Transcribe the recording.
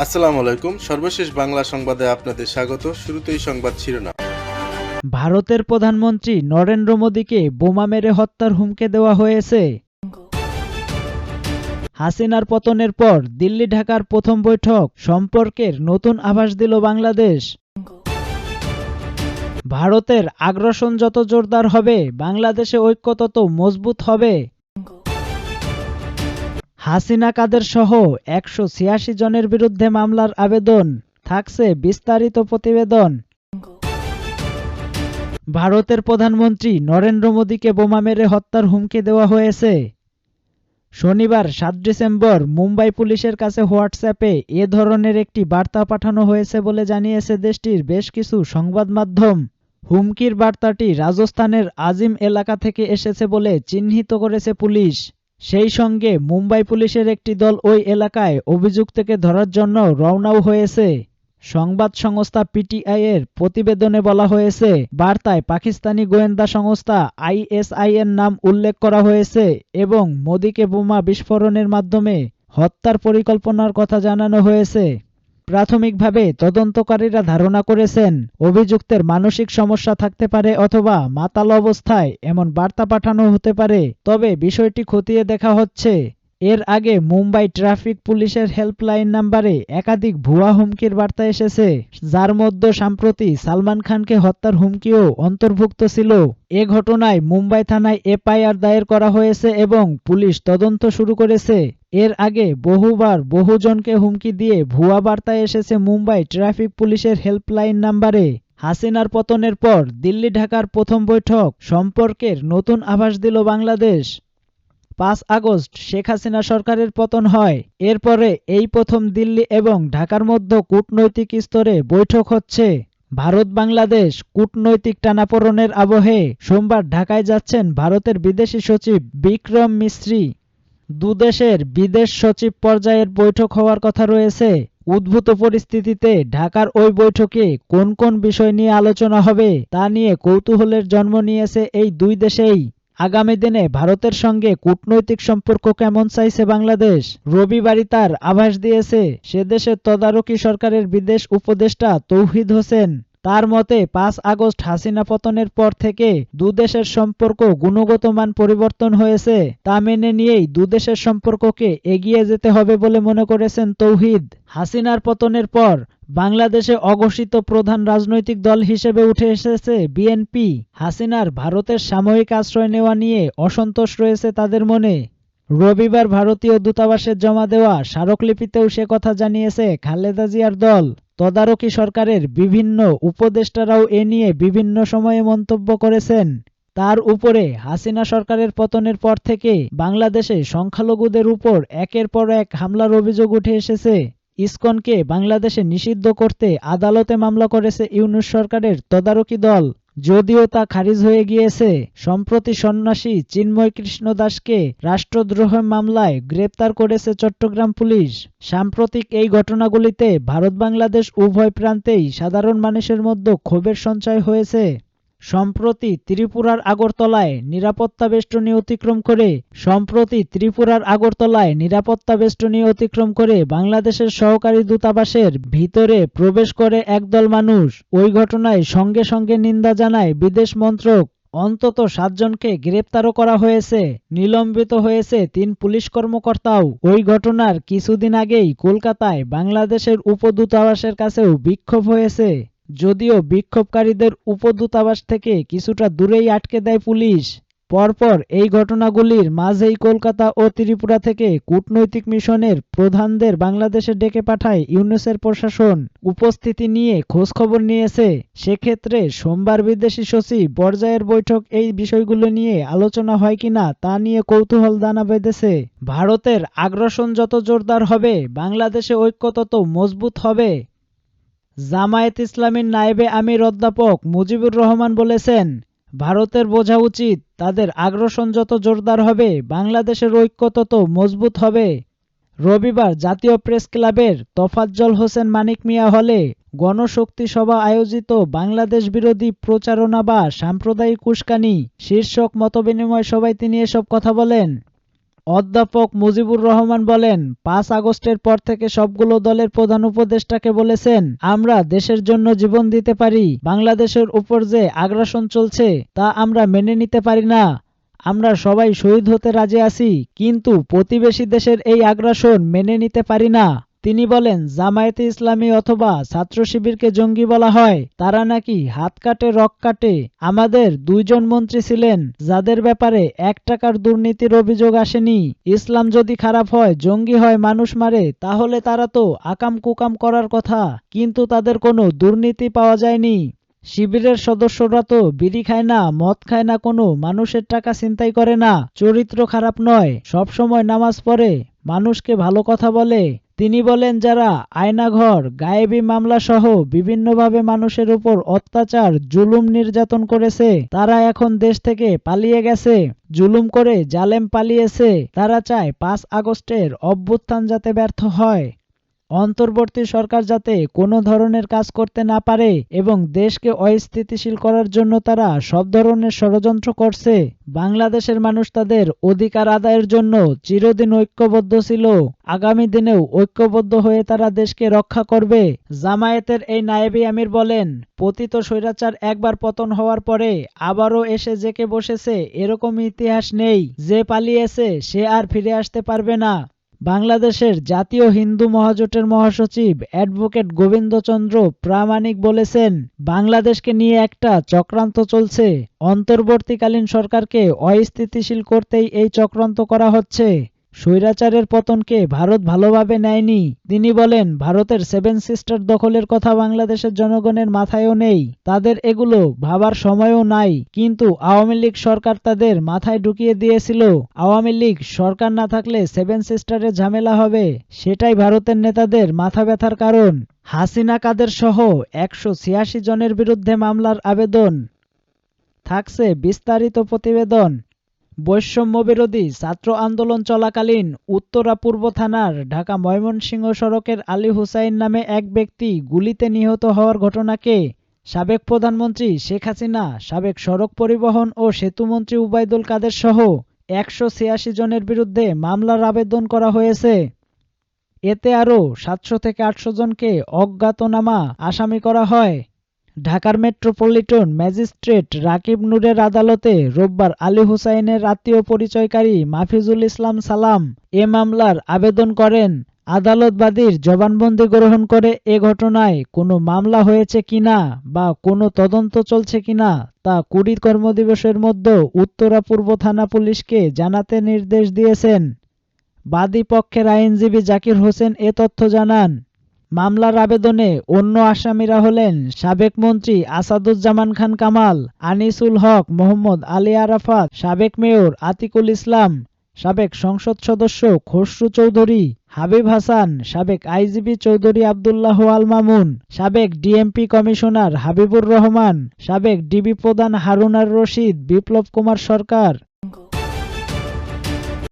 আসসালামু আলাইকুম। সর্বশেষ বাংলা সংবাদে আপনাদের স্বাগত। শুরুতেই সংবাদ শিরোনাম। ভারতের প্রধানমন্ত্রী নরেন্দ্র মোদীকে বোমা মেরে হত্যার হুমকি দেওয়া হয়েছে। হাসিনার পতনের পর দিল্লি ঢাকার প্রথম বৈঠক সম্পর্কের নতুন আভাস দিল বাংলাদেশ। ভারতের আগ্রাসন যত জোরদার হবে, বাংলাদেশে ঐক্য তত মজবুত হবে। হাসিনা কাদের সহ 186 জনের বিরুদ্ধে মামলার আবেদন, থাকছে বিস্তারিত প্রতিবেদন। ভারতের প্রধানমন্ত্রী নরেন্দ্র মোদীকে বোমা মেরে হত্যার হুমকি দেওয়া হয়েছে। শনিবার 7 ডিসেম্বর মুম্বাই পুলিশের কাছে হোয়াটসঅ্যাপে এ ধরনের একটি বার্তা পাঠানো হয়েছে বলে জানিয়েছে দেশটির বেশ কিছু সংবাদ মাধ্যম। হুমকির বার্তাটি রাজস্থানের আজিম এলাকা থেকে এসেছে বলে চিহ্নিত করেছে পুলিশ। সেই সঙ্গে মুম্বাই পুলিশের একটি দল ওই এলাকায় অভিযুক্তকে ধরার জন্য রওনাও হয়েছে। সংবাদ সংস্থা পিটিআই এর প্রতিবেদনে বলা হয়েছে, বার্তায় পাকিস্তানি গোয়েন্দা সংস্থা আইএসআই এর নাম উল্লেখ করা হয়েছে এবং মোদীকে বোমা বিস্ফোরণের মাধ্যমে হত্যার পরিকল্পনার কথা জানানো হয়েছে। প্রাথমিকভাবে তদন্তকারীরা ধারণা করেছেন অভিযুক্তের মানসিক সমস্যা থাকতে পারে অথবা মাতাল অবস্থায় এমন বার্তা পাঠানো হতে পারে, তবে বিষয়টি খতিয়ে দেখা হচ্ছে। এর আগে মুম্বাই ট্রাফিক পুলিশের হেল্পলাইন নাম্বারে একাধিক ভুয়া হুমকির বার্তা এসেছে, যার মধ্যে সম্প্রতি সালমান খানকে হত্যার হুমকিও অন্তর্ভুক্ত ছিল। এ ঘটনায় মুম্বাই থানায় এফআইআর দায়ের করা হয়েছে এবং পুলিশ তদন্ত শুরু করেছে। এর আগে বহুবার বহুজনকে হুমকি দিয়ে ভুয়া বার্তা এসেছে মুম্বাই ট্রাফিক পুলিশের হেল্পলাইন নাম্বারে। হাসিনার পতনের পর দিল্লি ঢাকার প্রথম বৈঠক সম্পর্কের নতুন আভাস দিল বাংলাদেশ। 5 আগস্ট শেখ হাসিনা সরকারের পতন হয়। এরপরে এই প্রথম দিল্লি এবং ঢাকার মধ্যে কূটনৈতিক স্তরে বৈঠক হচ্ছে। ভারত বাংলাদেশ কূটনৈতিক টানাপোড়েনের আবহে সোমবার ঢাকায় যাচ্ছেন ভারতের বিদেশি সচিব বিক্রম মিস্ত্রি। দুদেশের বিদেশ সচিব পর্যায়ের বৈঠক হওয়ার কথা রয়েছে। উদ্ভূত পরিস্থিতিতে ঢাকার ওই বৈঠকে কোন কোন বিষয় নিয়ে আলোচনা হবে তা নিয়ে কৌতূহলের জন্ম নিয়েছে এই দুই দেশেই। আগামী দিনে ভারতের সঙ্গে কূটনৈতিক সম্পর্ক কেমন চাইছে বাংলাদেশ, রবিবারই তার আভাস দিয়েছে সে দেশের তদারকি সরকারের বিদেশ উপদেষ্টা তৌহিদ হোসেন। তার মতে 5 আগস্ট হাসিনা পতনের পর থেকে দুদেশের সম্পর্ক গুণগত মান পরিবর্তন হয়েছে। তা মেনে নিয়েই দুদেশের সম্পর্ককে এগিয়ে যেতে হবে বলে মনে করেছেন তৌহিদ। হাসিনার পতনের পর বাংলাদেশে অঘোষিত প্রধান রাজনৈতিক দল হিসেবে উঠে এসেছে বিএনপি। হাসিনার ভারতের সাময়িক আশ্রয় নেওয়া নিয়ে অসন্তোষ রয়েছে তাদের মনে। রবিবার ভারতীয় দূতাবাসে জমা দেওয়া স্মারকলিপিতেও সে কথা জানিয়েছে খালেদা জিয়ার দল। তদারকি সরকারের বিভিন্ন উপদেষ্টারাও এ নিয়ে বিভিন্ন সময়ে মন্তব্য করেছেন। তার উপরে হাসিনা সরকারের পতনের পর থেকে বাংলাদেশে সংখ্যালঘুদের উপর একের পর এক হামলার অভিযোগ উঠে এসেছে। ইসকনকে বাংলাদেশে নিষিদ্ধ করতে আদালতে মামলা করেছে ইউনূস সরকারের তদারকি দল, যদিও তা খারিজ হয়ে গিয়েছে। সম্প্রতি সন্ন্যাসী চিন্ময় কৃষ্ণ দাসকে রাষ্ট্রদ্রোহ মামলায় গ্রেপ্তার করেছে চট্টগ্রাম পুলিশ। সাম্প্রতিক এই ঘটনাগুলিতে ভারত বাংলাদেশ উভয় প্রান্তেই সাধারণ মানুষের মধ্যে ক্ষোভের সঞ্চার হয়েছে। সম্প্রতি ত্রিপুরার আগরতলায় নিরাপত্তা বেষ্টনী অতিক্রম করে বাংলাদেশের সহকারী দূতাবাসের ভিতরে প্রবেশ করে একদল মানুষ। ওই ঘটনায় সঙ্গে সঙ্গে নিন্দা জানায় বিদেশ মন্ত্রক। অন্তত 7 জনকে গ্রেপ্তারও করা হয়েছে। নিলম্বিত হয়েছে 3 পুলিশ কর্মকর্তাও। ওই ঘটনার কিছুদিন আগেই কলকাতায় বাংলাদেশের উপদূতাবাসের কাছেও বিক্ষোভ হয়েছে, যদিও বিক্ষোভকারীদের উপদূতাবাস থেকে কিছুটা দূরেই আটকে দেয় পুলিশ। পরপর এই ঘটনাগুলির মাঝেই কলকাতা ও ত্রিপুরা থেকে কূটনৈতিক মিশনের প্রধানদের বাংলাদেশে ডেকে পাঠায় ইউনূসের প্রশাসন। উপস্থিতি নিয়ে খোঁজখবর নিয়েছে। সেক্ষেত্রে সোমবার বিদেশি সচিব পর্যায়ের বৈঠক এই বিষয়গুলো নিয়ে আলোচনা হয় কিনা তা নিয়ে কৌতূহল দানা বেঁধেছে। ভারতের আগ্রাসন যত জোরদার হবে, বাংলাদেশে ঐক্য তত মজবুত হবে। জামায়াত ইসলামীর নায়েবে আমির অধ্যাপক মুজিবুর রহমান বলেছেন, ভারতের বোঝা উচিত তাদের আগ্রাসন যত জোরদার হবে, বাংলাদেশের ঐক্য তত মজবুত হবে। রবিবার জাতীয় প্রেস ক্লাবের তোফাজ্জল হোসেন মানিক মিয়া হলে গণশক্তি সভা আয়োজিত বাংলাদেশ বিরোধী প্রচারণা বা সাম্প্রদায়িক উস্কানি শীর্ষক মতবিনিময় সভায় তিনি এসব কথা বলেন। অধ্যাপক মুজিবুর রহমান বলেন, ৫ আগস্টের পর থেকে সবগুলো দলের প্রধান উপদেষ্টাকে বলেছেন, আমরা দেশের জন্য জীবন দিতে পারি। বাংলাদেশের উপর যে আগ্রাসন চলছে তা আমরা মেনে নিতে পারি না। আমরা সবাই শহীদ হতে রাজি আছি, কিন্তু প্রতিবেশী দেশের এই আগ্রাসন মেনে নিতে পারি না। তিনি বলেন, জামায়াতে ইসলামী অথবা ছাত্র শিবিরকে জঙ্গি বলা হয়, তারা নাকি হাত কাটে রক কাটে। আমাদের ২ জন মন্ত্রী ছিলেন যাদের ব্যাপারে ১ টাকার দুর্নীতির অভিযোগ আসেনি। ইসলাম যদি খারাপ হয়, জঙ্গি হয়, মানুষ মারে, তাহলে তারা তো আকাম কুকাম করার কথা, কিন্তু তাদের কোনো দুর্নীতি পাওয়া যায়নি। শিবিরের সদস্যরা তো বিড়ি খায় না, মদ খায় না, কোনো মানুষের টাকা ছিনতাই করে না, চরিত্র খারাপ নয়, সবসময় নামাজ পড়ে, মানুষকে ভালো কথা বলে। তিনি বলেন, যারা আয়নাঘর, গায়েবী মামলা সহ বিভিন্নভাবে মানুষের উপর অত্যাচার, জুলুম নির্যাতন করেছে, তারা এখন দেশ থেকে পালিয়ে গেছে। জুলুম করে জালেম পালিয়েছে। তারা চায় ৫ আগস্টের অভ্যুত্থান যাতে ব্যর্থ হয়, অন্তর্বর্তী সরকার যাতে কোনো ধরনের কাজ করতে না পারে এবং দেশকে অস্থিতিশীল করার জন্য তারা সব ধরনের ষড়যন্ত্র করছে। বাংলাদেশের মানুষ তাদের অধিকার আদায়ের জন্য চিরদিন ঐক্যবদ্ধ ছিল। আগামী দিনেও ঐক্যবদ্ধ হয়ে তারা দেশকে রক্ষা করবে। জামায়াতের এই নায়েবি আমির বলেন, পতিত স্বৈরাচার একবার পতন হওয়ার পরে আবারও এসে জেকে বসেছে এরকম ইতিহাস নেই। যে পালিয়েছে সে আর ফিরে আসতে পারবে না। বাংলাদেশের জাতীয় হিন্দু মহাজোটের মহাসচিব অ্যাডভোকেট গোবিন্দচন্দ্র প্রামাণিক বলেছেন, বাংলাদেশকে নিয়ে একটা চক্রান্ত চলছে। অন্তর্বর্তীকালীন সরকারকে অস্থিতিশীল করতেই এই চক্রান্ত করা হচ্ছে। স্বৈরাচারের পতনকে ভারত ভালোভাবে নেয়নি। তিনি বলেন, ভারতের 7 সিস্টার দখলের কথা বাংলাদেশের জনগণের মাথায়ও নেই, তাদের এগুলো ভাবার সময়ও নাই, কিন্তু আওয়ামী লীগ সরকার তাদের মাথায় ঢুকিয়ে দিয়েছিল। আওয়ামী লীগ সরকার না থাকলে 7 সিস্টারের ঝামেলা হবে, সেটাই ভারতের নেতাদের মাথা ব্যথার কারণ। হাসিনা কাদের সহ ১৮৬ জনের বিরুদ্ধে মামলার আবেদন। থাকছে বিস্তারিত প্রতিবেদন। বৈষম্যবিরোধী ছাত্র আন্দোলন চলাকালীন উত্তরা পূর্ব থানার ঢাকা ময়মনসিংহ সড়কের আলী হুসাইন নামে এক ব্যক্তি গুলিতে নিহত হওয়ার ঘটনাকে সাবেক প্রধানমন্ত্রী শেখ হাসিনা, সাবেক সড়ক পরিবহন ও সেতুমন্ত্রী উবায়দুল কাদের সহ ১৮৬ জনের বিরুদ্ধে মামলার আবেদন করা হয়েছে। এতে আরও ৭০০ থেকে ৮০০ জনকে অজ্ঞাতনামা আসামি করা হয়। ঢাকার মেট্রোপলিটন ম্যাজিস্ট্রেট রাকিব নূরের আদালতে রোববার আলী হুসাইনের আত্মীয় পরিচয়কারী মাফিজুল ইসলাম সালাম এ মামলার আবেদন করেন। আদালত বাদীর জবানবন্দি গ্রহণ করে এ ঘটনায় কোনো মামলা হয়েছে কিনা বা কোনো তদন্ত চলছে কিনা তা ২০ কর্মদিবসের মধ্যে উত্তরা পূর্ব থানা পুলিশকে জানাতে নির্দেশ দিয়েছেন। বাদী পক্ষের আইনজীবী জাকির হোসেন এ তথ্য জানান। মামলার আবেদনে অন্য আসামিরা হলেন সাবেক মন্ত্রী আসাদুজ্জামান খান কামাল, আনিসুল হক, মোহাম্মদ আলী আরাফাত, সাবেক মেয়র আতিকুল ইসলাম, সাবেক সংসদ সদস্য খসরু চৌধুরী, হাবিব হাসান, সাবেক আইজিপি চৌধুরী আব্দুল্লাহ আল মামুন, সাবেক ডিএমপি কমিশনার হাবিবুর রহমান, সাবেক ডিবি প্রধান হারুন আর রশিদ, বিপ্লব কুমার সরকার।